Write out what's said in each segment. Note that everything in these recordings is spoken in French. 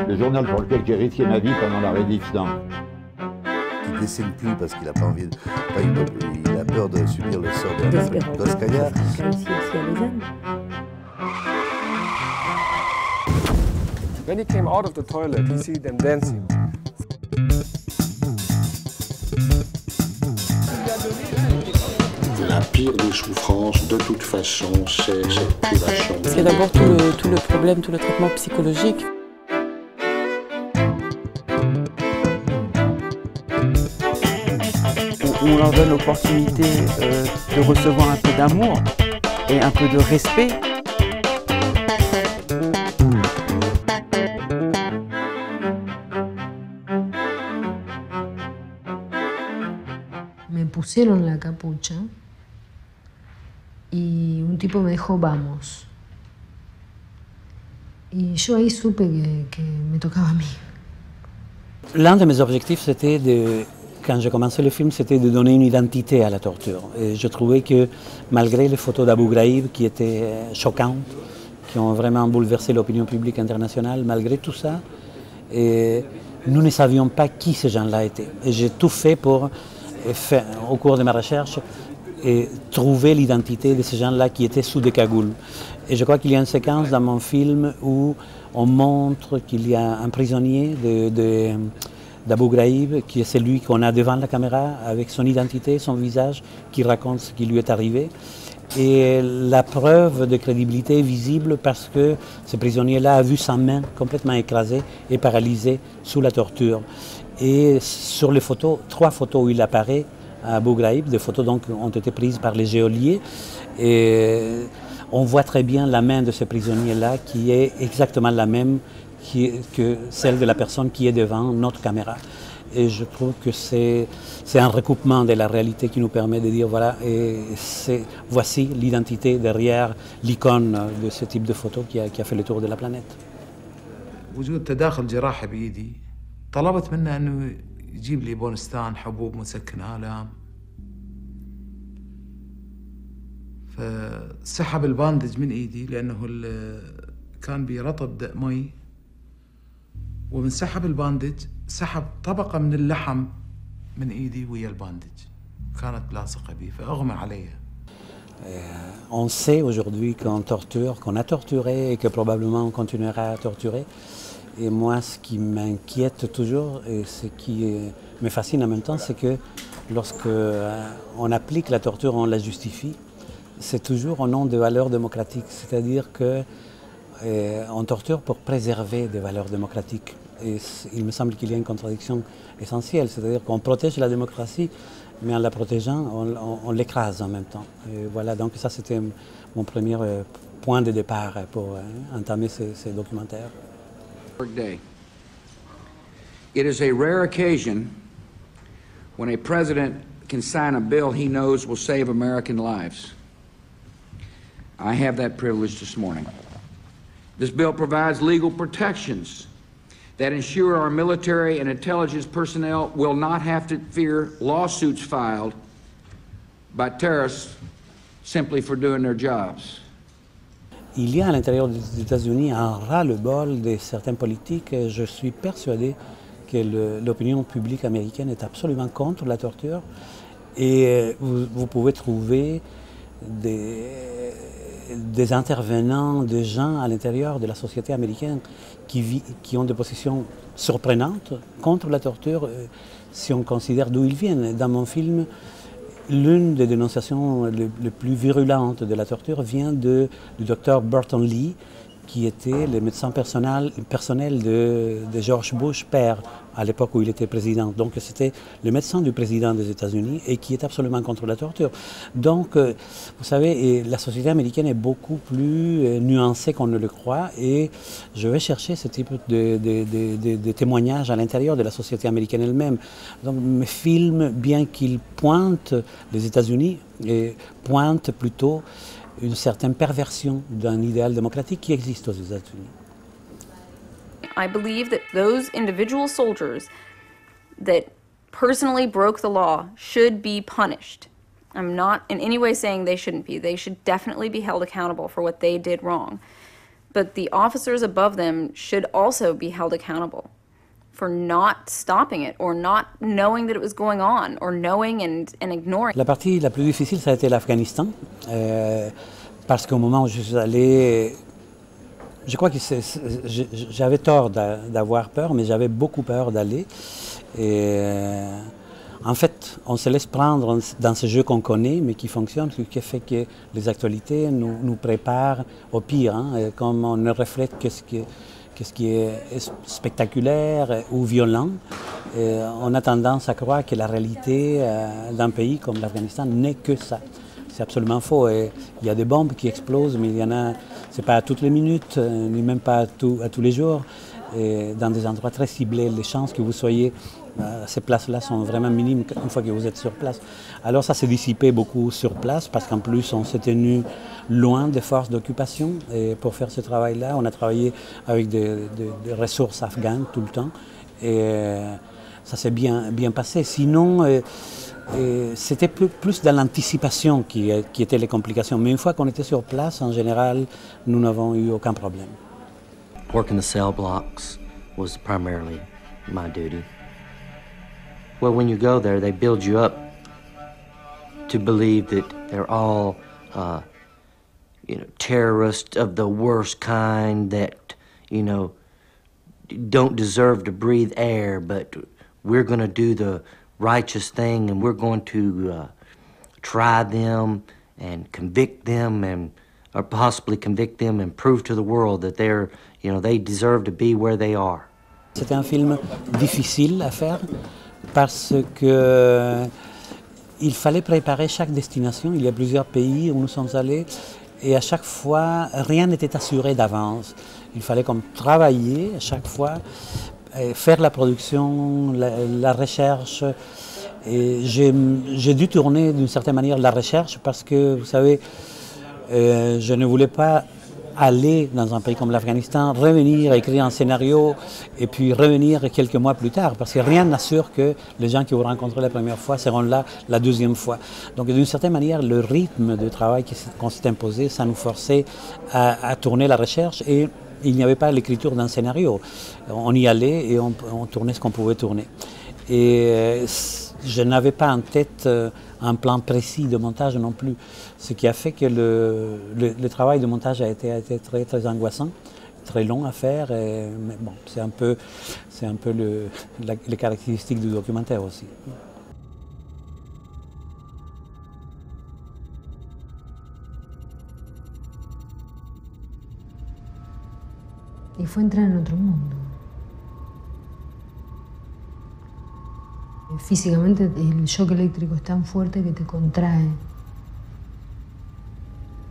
Le journal pour lequel j'ai risqué ma vie pendant la résistance. Il ne dessine plus parce qu'il n'a pas envie, il a peur de subir le sort de Toscaya. When he came out of the toilet, he see them dancing. La pire des souffrances, de toute façon, c'est cette privation. C'est d'abord tout le problème, tout le traitement psychologique. On leur donne l'opportunité de recevoir un peu d'amour et un peu de respect. Me pusieron la capucha y un tipo me dijo vamos. Y yo ahí supe que me tocaba a mí. L'un de mes objectifs, c'était quand j'ai commencé le film, c'était de donner une identité à la torture. Et je trouvais que malgré les photos d'Abu Ghraib qui étaient choquantes, qui ont vraiment bouleversé l'opinion publique internationale, malgré tout ça, nous ne savions pas qui ces gens-là étaient. Et j'ai tout fait pour, au cours de ma recherche, trouver l'identité de ces gens-là qui étaient sous des cagoules. Et je crois qu'il y a une séquence dans mon film où on montre qu'il y a un prisonnier d'Abu Ghraib, qui est celui qu'on a devant la caméra, avec son identité, son visage, qui raconte ce qui lui est arrivé. Et la preuve de crédibilité est visible parce que ce prisonnier-là a vu sa main complètement écrasée et paralysée sous la torture. Et sur les photos, 3 photos où il apparaît à Abu Ghraib, des photos donc ont été prises par les geôliers, et on voit très bien la main de ce prisonnier-là qui est exactement la même que celle de la personne qui est devant notre caméra. Et je trouve que c'est un recoupement de la réalité qui nous permet de dire voilà, voici l'identité derrière l'icône de ce type de photo qui a fait le tour de la planète. وجود تداخل جراحي بإيدي طلبت منه أنه يجيب لي بونستان حبوب مسكن آلام فسحب الباندج من إيدي لأنه كان برطب مي ومن سحب الباندج سحب طبقة من اللحم من إيدي ويا الباندج كانت لاصقة بي فأغمى عليها. On sait aujourd'hui qu'on torture, qu'on a torturé et que probablement on continuera à torturer. Et moi, ce qui m'inquiète toujours et ce qui me fascine en même temps, c'est que lorsque on applique la torture, on la justifie, c'est toujours au nom de valeurs démocratiques. C'est-à-dire qu'on torture pour préserver des valeurs démocratiques. Et il me semble qu'il y a une contradiction essentielle, c'est-à-dire qu'on protège la démocratie, mais en la protégeant, on l'écrase en même temps. Et voilà, donc ça c'était mon premier point de départ pour entamer ces documentaires. Day. It is a rare occasion when a president can sign a bill he knows will save American lives. I have that privilege this morning. This bill provides legal protections that ensure our military and intelligence personnel will not have to fear lawsuits filed by terrorists simply for doing their jobs. Il y a à l'intérieur des États-Unis un ras-le-bol de certains politiques. Je suis persuadé que l'opinion publique américaine est absolument contre la torture. Et vous pouvez trouver des intervenants, des gens à l'intérieur de la société américaine qui ont des positions surprenantes contre la torture si on considère d'où ils viennent. Dans mon film, l'une des dénonciations les plus virulentes de la torture vient du docteur Burton Lee, qui était le médecin personnel de George Bush père à l'époque où il était président. Donc c'était le médecin du président des États-Unis et qui est absolument contre la torture. Donc vous savez, la société américaine est beaucoup plus nuancée qu'on ne le croit et je vais chercher ce type de témoignages à l'intérieur de la société américaine elle-même. Donc mes films, bien qu'ils pointent les États-Unis, pointent plutôt une certaine perversion d'un idéal démocratique qui existe aux États-Unis. I believe that those individual soldiers that personally broke the law should be punished. I'm not in any way saying they shouldn't be. They should definitely be held accountable for what they did wrong. but the officers above them should also be held accountable for not stopping it or not knowing that it was going on or knowing and ignoring. La partie la plus difficile, ça a été l'Afghanistan, parce qu'au moment où je suis allé, je crois que j'avais tort d'avoir peur, mais j'avais beaucoup peur d'aller. Et en fait, on se laisse prendre dans ce jeu qu'on connaît, mais qui fonctionne, ce qui fait que les actualités nous préparent au pire, hein, comme on ne reflète que ce qui est spectaculaire ou violent. On a tendance à croire que la réalité d'un pays comme l'Afghanistan n'est que ça. C'est absolument faux. Et il y a des bombes qui explosent, mais il y en a, c'est pas à toutes les minutes, ni même pas à tous les jours. Et dans des endroits très ciblés, les chances que vous soyez à ces places-là sont vraiment minimes une fois que vous êtes sur place. Alors ça s'est dissipé beaucoup sur place parce qu'en plus on s'est tenu loin des forces d'occupation. Et pour faire ce travail-là, on a travaillé avec des ressources afghanes tout le temps. Et ça s'est bien passé. Sinon, c'était plus dans l'anticipation qui étaient les complications. Mais une fois qu'on était sur place, en général, nous n'avons eu aucun problème. Working the cell blocks was primarily my duty. Well, when you go there, they build you up to believe that they're all, terrorists of the worst kind that, don't deserve to breathe air, but we're going to do the righteous thing and we're going to try them and convict them or possibly convict them and prove to the world that they deserve to be where they are. C'était un film difficile à faire parce que il fallait préparer chaque destination. Il y a plusieurs pays où nous sommes allés et à chaque fois, rien n'était assuré d'avance. Il fallait comme travailler à chaque fois, faire la production, la recherche. Et j'ai dû tourner d'une certaine manière la recherche parce que, vous savez, je ne voulais pas aller dans un pays comme l'Afghanistan, revenir, écrire un scénario et puis revenir quelques mois plus tard, parce que rien n'assure que les gens qui vous rencontrez la première fois seront là la deuxième fois. Donc d'une certaine manière, le rythme de travail qu'on s'est imposé, ça nous forçait à tourner la recherche et il n'y avait pas l'écriture d'un scénario. On y allait et on tournait ce qu'on pouvait tourner. Et je n'avais pas en tête un plan précis de montage non plus, ce qui a fait que le travail de montage a été très, très angoissant, très long à faire, mais bon, c'est un peu les caractéristiques du documentaire aussi. Y fue entrar en otro mundo. Físicamente el shock eléctrico es tan fuerte que te contrae.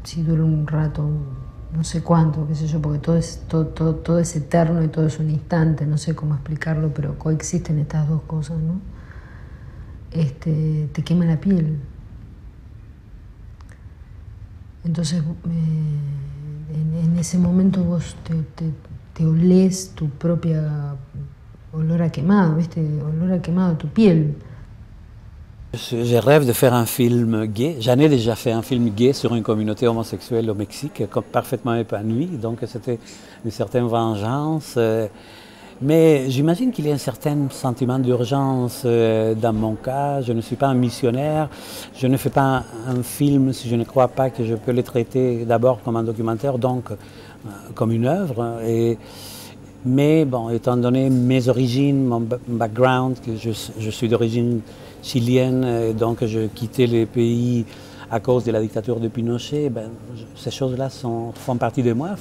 Si dura un rato, no sé cuánto, qué sé yo, porque todo es eterno y todo es un instante, no sé cómo explicarlo, pero coexisten estas dos cosas, ¿no? Te quema la piel. Entonces, en ese momento vos te olés tu propia olor a quemado, ¿viste? Olor a quemado tu piel. Je rêve de faire un film gay. J'en ai déjà fait un film gay sur une communauté homosexuelle au Mexique, parfaitement épanouie, donc c'était une certaine vengeance. Mais j'imagine qu'il y a un certain sentiment d'urgence dans mon cas. Je ne suis pas un missionnaire, je ne fais pas un film si je ne crois pas que je peux le traiter d'abord comme un documentaire, donc comme une œuvre. Mais bon, étant donné mes origines, mon background, que je suis d'origine chilienne, et donc je quittais le pays à cause de la dictature de Pinochet, ces choses-là font partie de moi,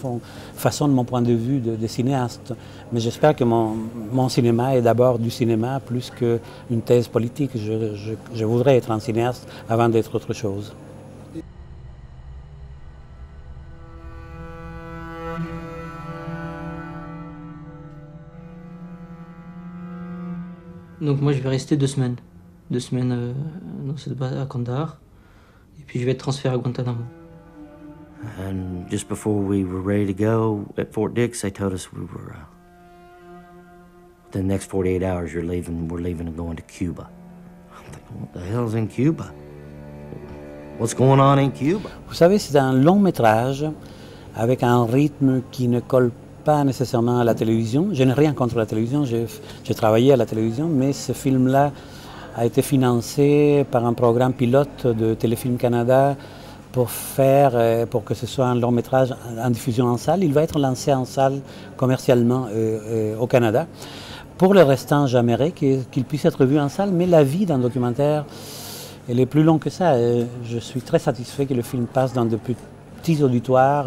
façonnent mon point de vue de cinéaste. Mais j'espère que mon cinéma est d'abord du cinéma plus qu'une thèse politique. Je voudrais être un cinéaste avant d'être autre chose. Donc moi je vais rester 2 semaines. 2 semaines dans cette base à Kandahar. Et puis je vais être transféré à Guantanamo. And just before we were ready to go at Fort Dix, they told us we were, within the next 48 hours we're leaving and going to Cuba. I'm thinking, what the hell's in Cuba? What's going on in Cuba? Vous savez, c'est un long métrage avec un rythme qui ne colle pas nécessairement à la télévision. Je n'ai rien contre la télévision, j'ai travaillé à la télévision, mais ce film-là a été financé par un programme pilote de Téléfilm Canada pour que ce soit un long métrage en diffusion en salle. Il va être lancé en salle commercialement au Canada. Pour le restant, j'aimerais qu'il puisse être vu en salle, mais la vie d'un documentaire, elle est plus longue que ça. Je suis très satisfait que le film passe dans de petits auditoires,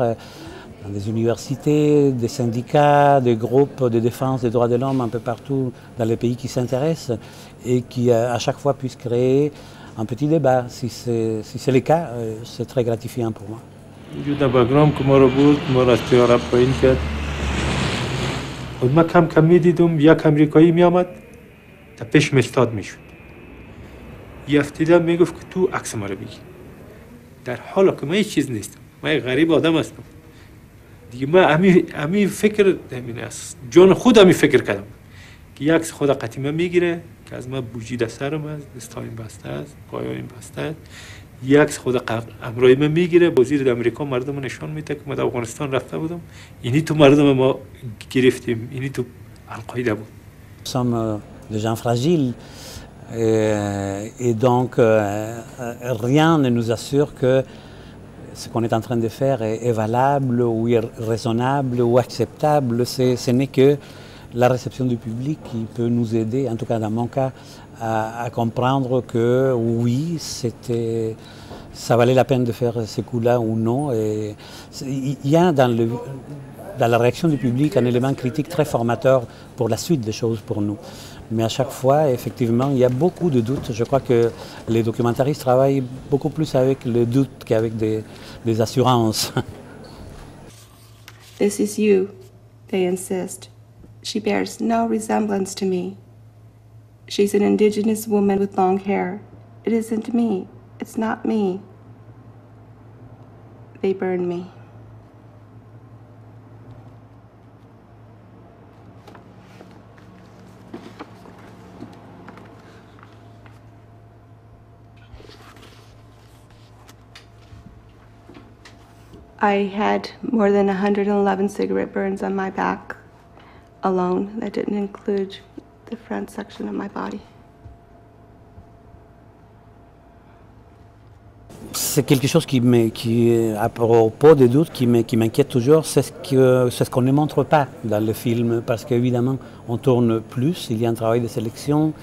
dans des universités, des syndicats, des groupes de défense des droits de l'homme un peu partout dans les pays qui s'intéressent et qui à chaque fois puissent créer un petit débat. Si c'est le cas, c'est très gratifiant pour moi. ما کم کم میدیدم یک امریکایی میامد تا پیش استاد میشد یه هفته دیدم میگفت که تو عکس ما رو بگی در حالی که من هیچ چیز نیستم من یک غریب آدم هستم دیگه من همین فکر است جان خود همین فکر کردم که یک عکس خود قدیمه میگیره که از من بوجیده سرم است دستایم بسته است پایایم بسته است یک عکس خود امروی من میگیره وزیر آمریکا مردم نشان میده که من افغانستان رفته بودم اینی تو مردم ما گرفتیم اینی تو القاعده بود. Nous sommes des gens fragiles et donc rien ne nous assure que ce qu'on est en train de faire est valable ou est raisonnable ou acceptable. Ce n'est que la réception du public qui peut nous aider, en tout cas dans mon cas, à comprendre que oui, ça valait la peine de faire ce coup-là ou non. Et il y a dans la réaction du public un élément critique très formateur pour la suite des choses pour nous. Mais à chaque fois, effectivement, il y a beaucoup de doutes. Je crois que les documentaristes travaillent beaucoup plus avec le doute qu'avec des assurances. This is you, they insist. She bears no resemblance to me. She's an indigenous woman with long hair. It isn't me. It's not me. They burn me. I had more than 111 cigarette burns on my back alone. That didn't include the front section of my body. C'est quelque chose à propos des doutes, qui m'inquiète toujours, c'est ce qu'on ne montre pas dans le film, parce qu'évidemment, on tourne plus, il y a un travail de sélection,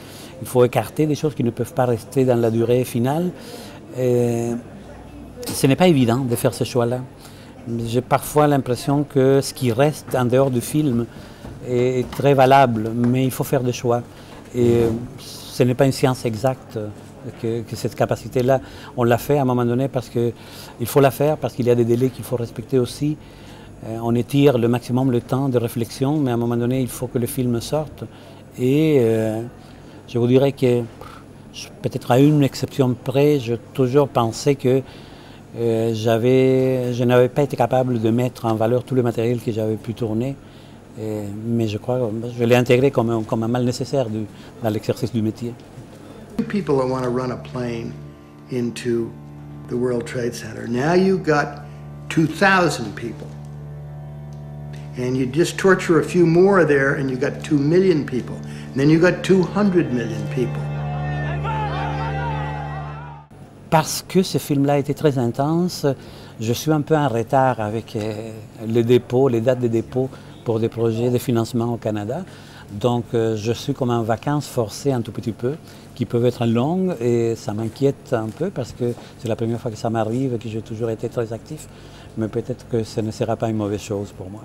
il faut écarter des choses qui ne peuvent pas rester dans la durée finale. Et ce n'est pas évident de faire ce choix-là. J'ai parfois l'impression que ce qui reste en dehors du film est très valable, mais il faut faire des choix. Et ce n'est pas une science exacte que cette capacité-là. On l'a fait à un moment donné parce qu'il faut la faire, parce qu'il y a des délais qu'il faut respecter aussi. On étire le maximum le temps de réflexion, mais à un moment donné, il faut que le film sorte. Et je vous dirais que, peut-être à une exception près, j'ai toujours pensé que je n'avais pas été capable de mettre en valeur tout le matériel que j'avais pu tourner. Mais je crois que je l'ai intégré comme un mal nécessaire dans l'exercice du métier. People that want to run a plane into the World Trade Center. Now you got 2,000 people. And you just torture a few more there and you got 2 million people. And then you got 200 million people. Parce que ce film-là était très intense, je suis un peu en retard avec les dépôts, les dates de dépôt pour des projets de financement au Canada. Donc je suis comme en vacances forcées un tout petit peu, qui peuvent être longues, et ça m'inquiète un peu parce que c'est la première fois que ça m'arrive et que j'ai toujours été très actif. Mais peut-être que ce ne sera pas une mauvaise chose pour moi.